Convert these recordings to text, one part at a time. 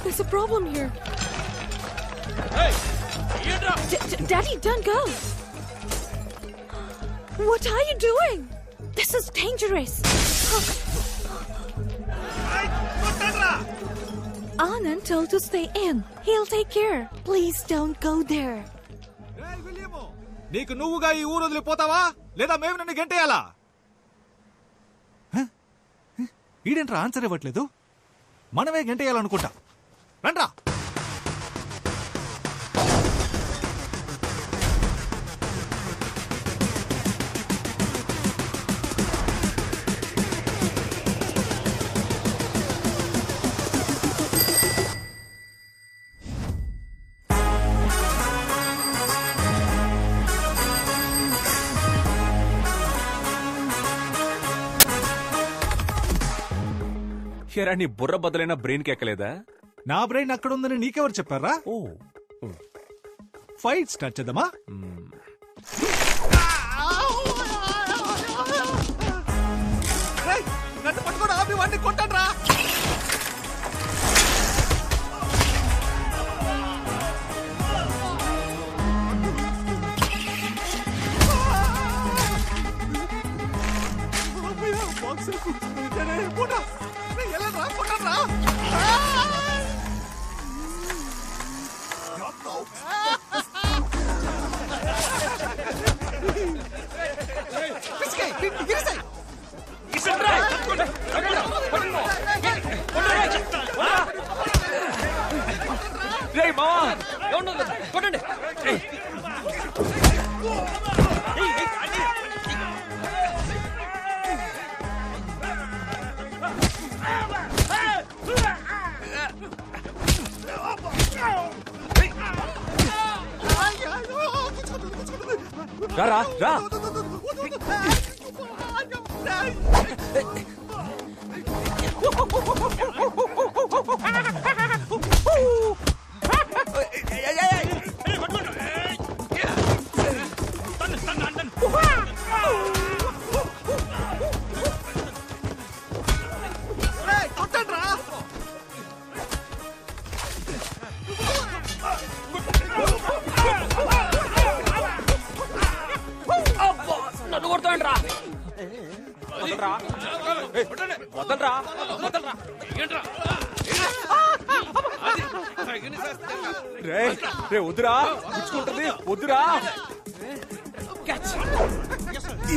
There's a problem here. Hey! Daddy, don't go. What are you doing? This is dangerous. Anand told to stay in. He'll take care. Please don't go there. నీకు నువ్వుగా ఈ ఊరు వదిలిపోతావా లేదా మేము నన్ను గంటేయాలా? ఈడేంట్రా answer ఇవ్వట్లేదు? మనమే గంటేయాలనుకుంటా. రండ్రా. నీ బుర్ర బదులైన బ్రెయిన్ కి ఎక్కలేదా? నా బ్రెయిన్ అక్కడ ఉందని నీకెవరు చెప్పారా? ఓ ఫైట్ స్టార్ట్ చేద్దామా? నన్ను పట్టుకోడు ఆపి వాడిని కొట్టండ్రా. రా రా. వద్దురా, పుచ్చుకుంటుంది, వద్దురా.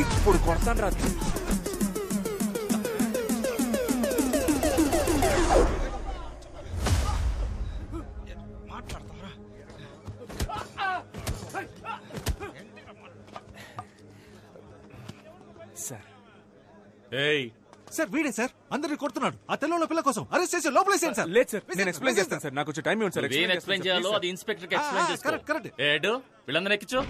ఇప్పుడు కొడతాను రా. సార్ సార్ వీడే సార్ అందరిని కొడుతున్నాడు. ఆ తెల్లలో పిల్ల కోసం అరెస్ట్ చేసి లోపలేసేయండి సార్. లేదు సార్, నేను ఎక్స్ప్లెయిన్ చేస్తాను సార్. నాకు కొంచెం టైం ఇవ్వండి సార్. ఏం ఎక్స్ప్లెయిన్ చేయాలో అది ఇన్స్పెక్టర్ కి ఎక్స్ప్లెయిన్ చేసుకో. కరెక్ట్. ఏడు వీళ్ళందరూ ఎక్కించు.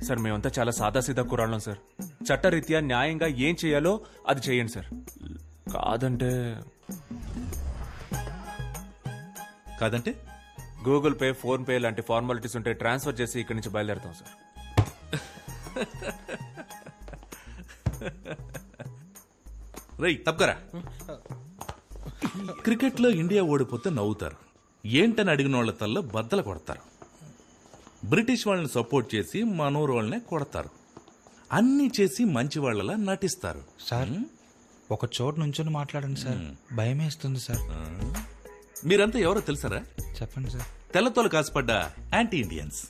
సార్ మేమంతా చాలా సాదాసీదా కురాళ్ళం సార్. చట్టరీత్యా న్యాయంగా ఏం చేయాలో అది చేయండి సార్. కాదంటే గూగుల్ పే, ఫోన్ పే లాంటి ఫార్మాలిటీస్ ఉంటే ట్రాన్స్ఫర్ చేసి ఇక్కడి నుంచి బయలుదేరుతాం సార్. రేయ్ తప్పకరా. క్రికెట్ లో ఇండియా ఓడిపోతే నవ్వుతారు, ఏంటని అడిగిన వాళ్ళ తల్ల బద్దలు కొడతారు. బ్రిటిష్ వాళ్ళని సపోర్ట్ చేసి మనూరు వాళ్ళనే కొడతారు. అన్ని చేసి మంచి వాళ్ళలా నటిస్తారు. సార్ ఒక చోటు నుంచొని మాట్లాడండి సార్, భయం వేస్తుంది సార్. మీరంతా ఎవరో తెలుసారా? చెప్పండి సార్. తెల్లతోలు కాసుపడ్డ యాంటీ ఇండియన్స్.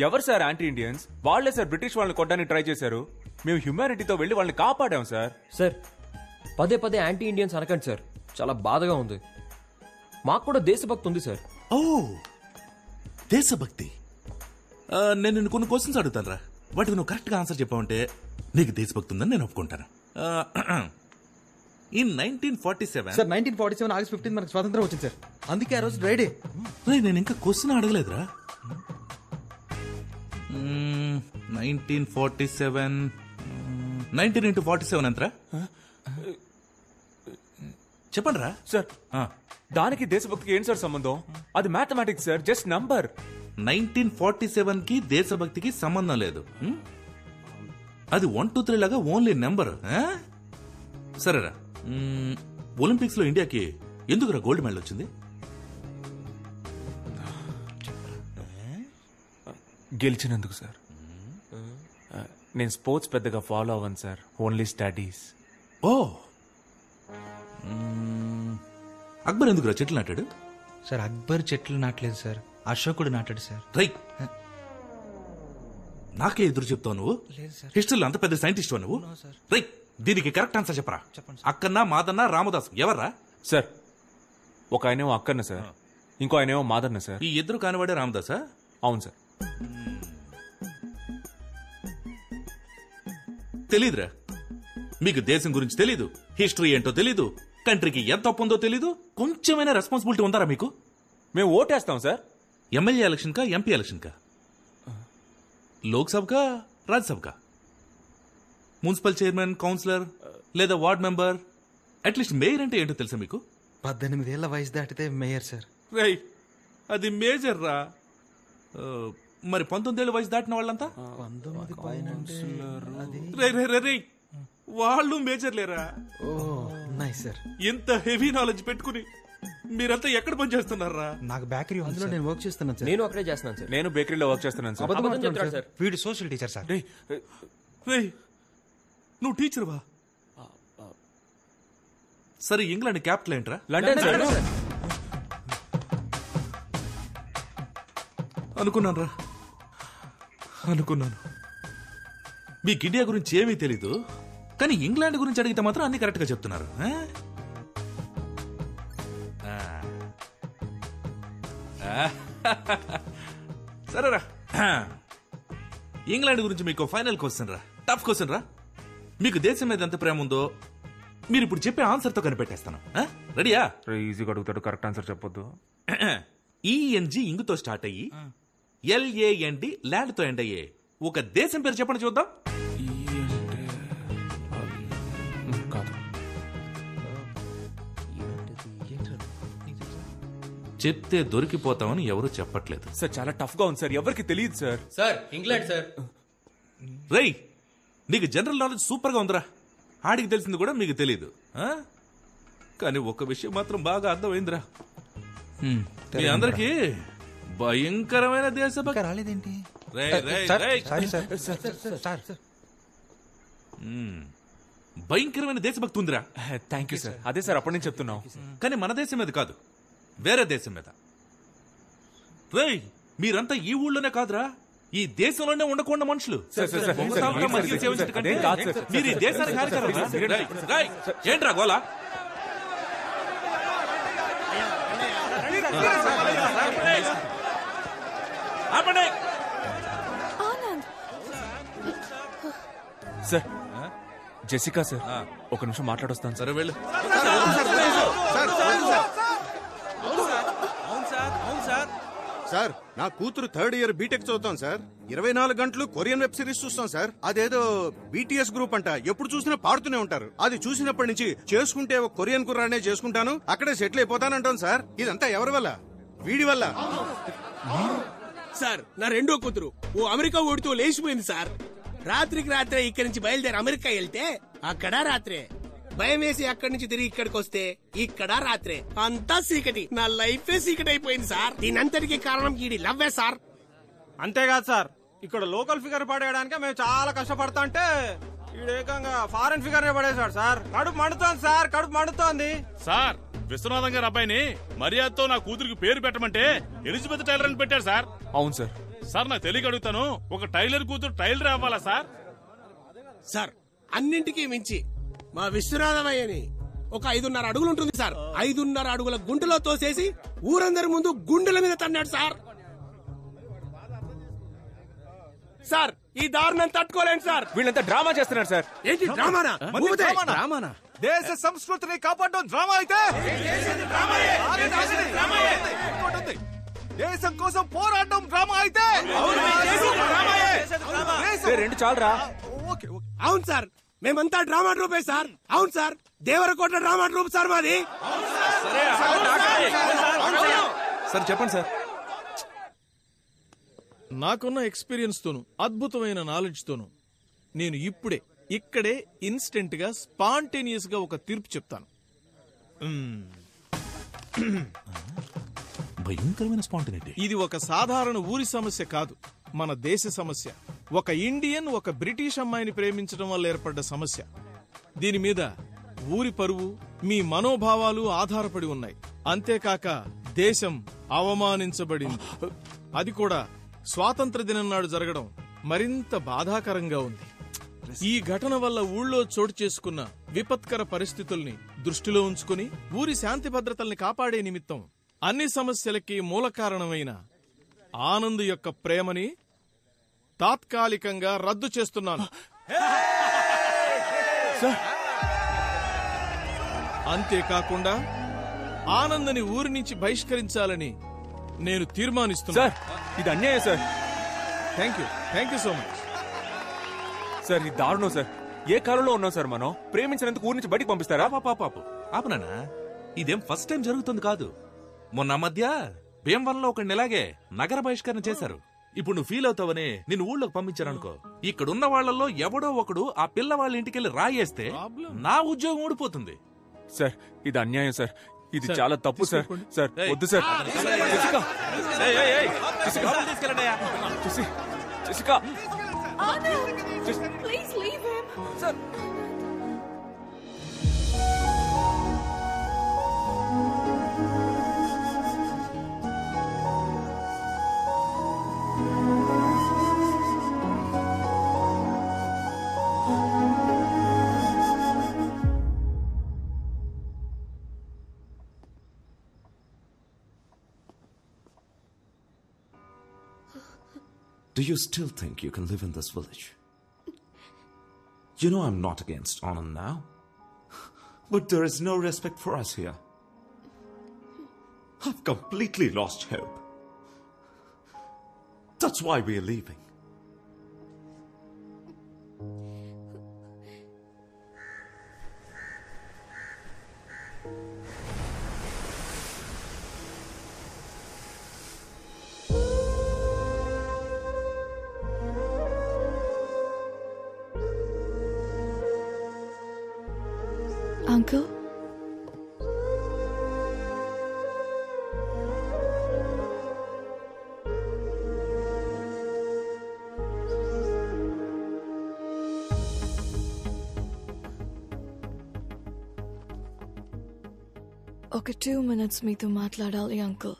ఎవరు సార్ యాంటీ ఇండియన్స్? వాళ్లే సార్ బ్రిటిష్ వాళ్ళని కొట్టడానికి ట్రై చేశారు. మేము హ్యూమానిటీతో వెళ్లి వాళ్ళని కాపాడాం సార్. సార్ పదే పదే యాంటీ ఇండియన్స్ అనకండి సార్, చాలా బాధగా ఉంది. మాకు కూడా దేశభక్తి ఉంది సార్. ఓ దేశభక్తి. నేను కొన్ని క్వశ్చన్స్ అడుగుతాను రా. వాటికి నువ్వు కరెక్ట్గా ఆన్సర్ చెప్పావంటే నీకు దేశభక్తి ఉందని నేను ఒప్పుకుంటాను. ఇన్ 1947 సార్ 1947 ఆగస్ట్ 15 మనకు స్వాతంత్రం వచ్చింది సార్. అందుకే ఆ రోజు డ్రైడే. నేను ఇంకా క్వశ్చన్ అడగలేదురా. 1947 19 into 47 ఎంతరా? చెప్పండి రా సార్. దానికి దేశభక్తికి ఏంటి సార్ సంబంధం? అది మ్యాథమెటిక్స్ సార్, జస్ట్ నంబర్. 1947 కి దేశభక్తికి సంబంధం లేదు. అది 1 2 3 లాగా ఓన్లీ నెంబర్. సరేరా, ఒలింపిక్స్ లో ఇండియాకి ఎందుకురా గోల్డ్ మెడల్ వచ్చింది? గెలిచినందుకు సార్. నేను స్పోర్ట్స్ పెద్దగా ఫాలో అవ్వను సార్, ఓన్లీ స్టడీస్. ఓ, అక్బర్ ఎందుకురా చెట్లు నాటాడు? సార్ అక్బర్ చెట్లు నాటలేదు సార్, అశోకుడు నాటాడు సార్. రైట్. నాకే ఎదురు చెప్తావు నువ్వు? హిస్టరీలో అంత పెద్ద సైంటిస్ట్ నువ్వు. రైట్, దీనికి కరెక్ట్ ఆన్సర్ చెప్పరా. అక్కన్న, మాదన్న, రామదాస్ ఎవర్రా? సార్, ఒక ఆయనేమో అక్కన్న సార్, ఇంకో ఆయనేమో మాదన్న సార్. ఈ ఇద్దరు కానివాడే రామదాసా? అవును సార్. తెలీదురా మీకు, దేశం గురించి తెలీదు, హిస్టరీ ఏంటో తెలీదు, కంట్రీకి ఎంత అప్పు ఉందో తెలీదు. కొంచెమైనా రెస్పాన్సిబిలిటీ ఉందారా మీకు? మేము ఓటేస్తాం సార్. ఎమ్మెల్యే ఎలక్షన్ కా, ఎంపీ ఎలక్షన్ కా, లోక్సభ కా, రాజ్యసభ కా, మున్సిపల్ చైర్మన్, కౌన్సిలర్ లేదా వార్డ్ మెంబర్, అట్లీస్ట్ మేయర్ అంటే ఏంటో తెలుసా మీకు? 18 ఏళ్ల వయసు దాటితే మేయర్ సార్. రేయ్, అది మేజర్ రా. మరి 19 ఏళ్ల వయసు దాటిన వాళ్ళంతా 19 పైన రే వాళ్ళు మేజర్ లేరా? ఓ నైస్ సార్. ఎంత హెవీ నాలెడ్జ్ పెట్టుకుని మీరంతా ఎక్కడ పని చేస్తున్నారా? నాకు బేకరీ ఉంది అందులో సార్. నేను వర్క్ చేస్తున్నాను సార్. నేను అక్కడే చేస్తున్నాను సార్. నేను బేకరీలో వర్క్ చేస్తున్నాను సార్. అబద్ధం చెప్తాడు సార్. వీడు సోషల్ టీచర్ సార్. రేయ్, నువ్వు టీచర్వా? సరే, ఇంగ్లాండ్ క్యాపిటల్ ఏంట్రా? London sir. అనుకున్నాను. మీకు ఇండియా గురించి ఏమీ తెలీదు, కానీ ఇంగ్లాండ్ గురించి అడిగితే మాత్రం అన్ని కరెక్ట్ గా చెప్తున్నారు. సరేరా, ఇంగ్లాండ్ గురించి మీకు ఫైనల్ క్వశ్చన్ రా, టఫ్ క్వశ్చన్ రా. మీకు దేశం మీద ఎంత ప్రేమ ఉందో మీరు ఇప్పుడు చెప్పే ఆన్సర్ తో కనిపెట్టేస్తాను. రెడీయా? ఈజీగా అడుగుతాడు, కరెక్ట్ ఆన్సర్ చెప్పొద్దు. ఈఎన్జి ఇంగుతో స్టార్ట్ అయ్యి LAND ల్యాండ్ తో ఎండ్ అయ్యే ఒక దేశం పేరు చెప్పండి చూద్దాం. కాదు, చెప్తే దొరికిపోతామని ఎవరు చెప్పట్లేదు. సార్ చాలా టఫ్ గా ఉంది సార్, ఎవరికి తెలియదు సార్. Sir, England sir. రేయ్, నీకు జనరల్ నాలెడ్జ్ సూపర్ గా ఉందిరా. ఆడికి తెలిసింది కూడా మీకు తెలీదు. కానీ ఒక విషయం మాత్రం బాగా అర్థమైందిరా, మీ అందరికి భయంకరమైన దేశభక్తి రాలేదేంటి? భయంకరమైన దేశభక్తి ఉందిరా. Thank you sir. అదే సార్ అప్పటి నుంచి చెప్తున్నాం. కానీ మన దేశం మీద కాదు, వేరే దేశం మీద. రేయ్, మీరంతా ఈ ఊళ్ళోనే కాదురా, ఈ దేశంలోనే ఉండకుండా మనుషులు. మీరు ఈ దేశానికి హానికరం. ఏంట్రా గోలా? ఆనంద్, సార్, జెసికా సార్, ఒక నిమిషం మాట్లాడొస్తాను సార్. సరే వెళ్ళు. సార్, నా కూతురు 3rd ఇయర్ బీటెక్ చదువుతాం సార్. 24 గంటలు కొరియన్ వెబ్ సిరీస్ చూస్తాం సార్. అదేదో BTS గ్రూప్ అంట, ఎప్పుడు చూసినా పాడుతూనే ఉంటారు. అది చూసినప్పటి నుంచి చేసుకుంటే ఒక కొరియన్ కుర్రానే చేసుకుంటాను, అక్కడే సెటిల్ అయిపోతానంటాను సార్. ఇదంతా ఎవరి వల్ల? వీడి వల్ల. సార్, నా రెండో కూతురు ఓ అమెరికా ఓడితో లేచిపోయింది సార్. రాత్రికి రాత్రే ఇక్కడి నుంచి బయలుదేరి అమెరికా వెళ్తే అక్కడ రాత్రే, భయం వేసి అక్కడి నుంచి తిరిగి ఇక్కడికి వస్తే ఇక్కడ రాత్రే, అంతా చీకటి. నా లైఫే చీకటి అయిపోయింది సార్. దీనంతటికి కారణం ఈడి లవ్వే సార్. అంతేకాదు సార్, ఇక్కడ లోకల్ ఫిగర్ పడేయడానికి మేము చాలా కష్టపడతా అంటే ఈడేకంగా ఫారెన్ ఫిగర్ పడేశాడు సార్. కడుపు మండుతోంది సార్, కడుపు మండుతోంది సార్. విశ్వనాథం గారి అబ్బాయిని మర్యాదతో నా కూతురికి పేరు పెట్టమంటే ఎలిజబెత్ టైలర్ అని పెట్టారు సార్. అవును సార్. సార్, నాకు తెలియక అడుగుతాను, ఒక టైలర్ కూతురు టైలర్ అవ్వాలా సార్? సార్, అన్నింటికీ మించి మా విశ్వనాథమయ్యని ఒక 5.5 అడుగులు ఉంటుంది సార్. 5.5 అడుగుల గుంటలో తోసేసి ఊరందరి ముందు గుండెల మీద తన్నాడు సార్. సార్, ఈ దారుణం తట్టుకోలేను సార్. వీళ్ళంతా డ్రామా చేస్తున్నారు సార్. ఏంటి డ్రామానా? మళ్ళీ ఊపితే. డ్రామానా? డ్రామానా? దేశ సంస్కృతిని కాపాడడం డ్రామా అయితే ఇంకోటి ఉంది. దేశం కోసం పోరాటం డ్రామా అయితే రెండు చాలరా. Okay okay. అవును సార్, మేమంతా డ్రామా ట్రూపే సార్. అవును sir, Devarakota drama troupe sir మాది. సార్ చెప్పండి సార్. నాకున్న ఎక్స్పీరియన్స్ తోను అద్భుతమైన నాలెడ్జ్ తోను నేను ఇక్కడే ఇన్స్టెంట్ గా స్పాంటేనియస్ గా ఒక తీర్పు చెప్తాను. భయంకరమైన స్పాంటనిటీ. ఇది ఒక సాధారణ ఊరి సమస్య కాదు, మన దేశ సమస్య. ఒక ఇండియన్ ఒక బ్రిటిష్ అమ్మాయిని ప్రేమించడం వల్ల ఏర్పడ్డ సమస్య. దీని మీద ఊరి పరువు, మీ మనోభావాలు ఆధారపడి ఉన్నాయి. అంతేకాక దేశం అవమానించబడింది. అది కూడా స్వాతంత్ర దినం నాడు జరగడం మరింత బాధాకరంగా ఉంది. ఈ ఘటన వల్ల ఊళ్ళో చోటు చేసుకున్న విపత్కర పరిస్థితుల్ని దృష్టిలో ఉంచుకుని ఊరి శాంతి భద్రతల్ని కాపాడే నిమిత్తం అన్ని సమస్యలకి మూల కారణమైన ఆనంద్ యొక్క ప్రేమని తాత్కాలికంగా రద్దు చేస్తున్నాను. అంతేకాకుండా ఆనంద్ని ఊరి నుంచి బహిష్కరించాలని నేను తీర్మానిస్తున్నాను. ఇది అన్యాయం sir. Thank you so much sir. ఇది దారుణం సార్. ఏ కాలంలో ఉన్నాం సార్ మనం? ప్రేమించినందుకు ఊరి నుంచి బయటికి పంపిస్తారా? పాపు ఆపనా? ఇదేం ఫస్ట్ టైం జరుగుతుంది కాదు. మొన్న మధ్య భీమవరంలో ఒక నెలాగే నగర బహిష్కరణ చేశారు. ఇప్పుడు నువ్వు ఫీల్ అవుతావని నిన్ను ఊళ్ళోకి పంపించారనుకో, ఇక్కడున్న వాళ్లలో ఎవడో ఒకడు ఆ పిల్ల వాళ్ళ ఇంటికెళ్ళి రాయేస్తే నా ఉద్యోగం ఊడిపోతుంది. సార్ ఇది అన్యాయం సార్. ఇది చాలా తప్పు సార్. సార్ వద్దు sir. Jessica, Please leave him. Sir Do you still think you can live in this village? You know I'm not against Anand now. But there is no respect for us here. I've completely lost hope. That's why we're leaving. Uncle? ఒక 2 minutes మీతో మాట్లాడాలి uncle.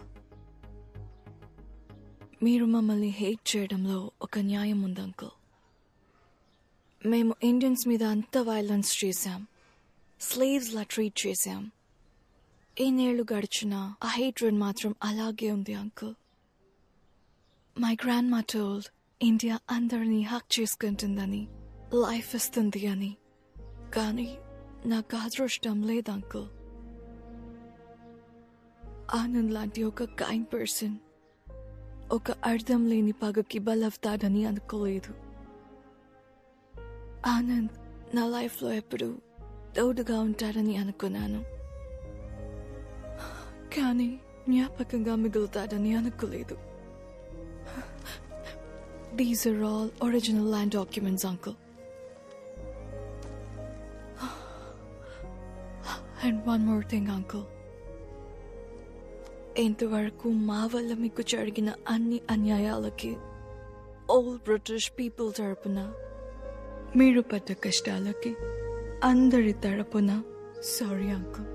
మీరు మమ్మల్ని hate చేయడంలో ఒక న్యాయం ఉంది uncle. మేము ఇండియన్స్ మీద అంత వైలెన్స్ చేశాం, స్లేవ్స్ లా ట్రీట్ చేశాం. ఎన్నేళ్లు గడిచినా ఆ హేట్రెడ్ మాత్రం అలాగే ఉంది అంకుల్. మై గ్రాండ్ మా టోల్డ్ ఇండియా అందరినీ హక్ చేసుకుంటుందని, లైఫ్ ఇస్తుంది అని. కానీ నాకు అదృష్టం లేదు అంకుల్. ఆనంద్ లాంటి ఒక కైండ్ పర్సన్ ఒక అర్థం లేని పగకి బలవుతాడని అనుకోలేదు. ఆనంద్ నా లైఫ్లో ఎప్పుడు తోడుగా ఉంటాడని అనుకున్నాను, కానీ జ్ఞాపకంగా మిగులుతాడని అనుకోలేదు. These are all original land documents, uncle. And one more thing, uncle. ఇంతవరకు మా వల్ల మీకు జరిగిన అన్ని అన్యాయాలకి ఓల్ బ్రిటిష్ పీపుల్ తరపున, మీరు పడ్డ కష్టాలకి అందరి తరపున సారీ అంకుల్.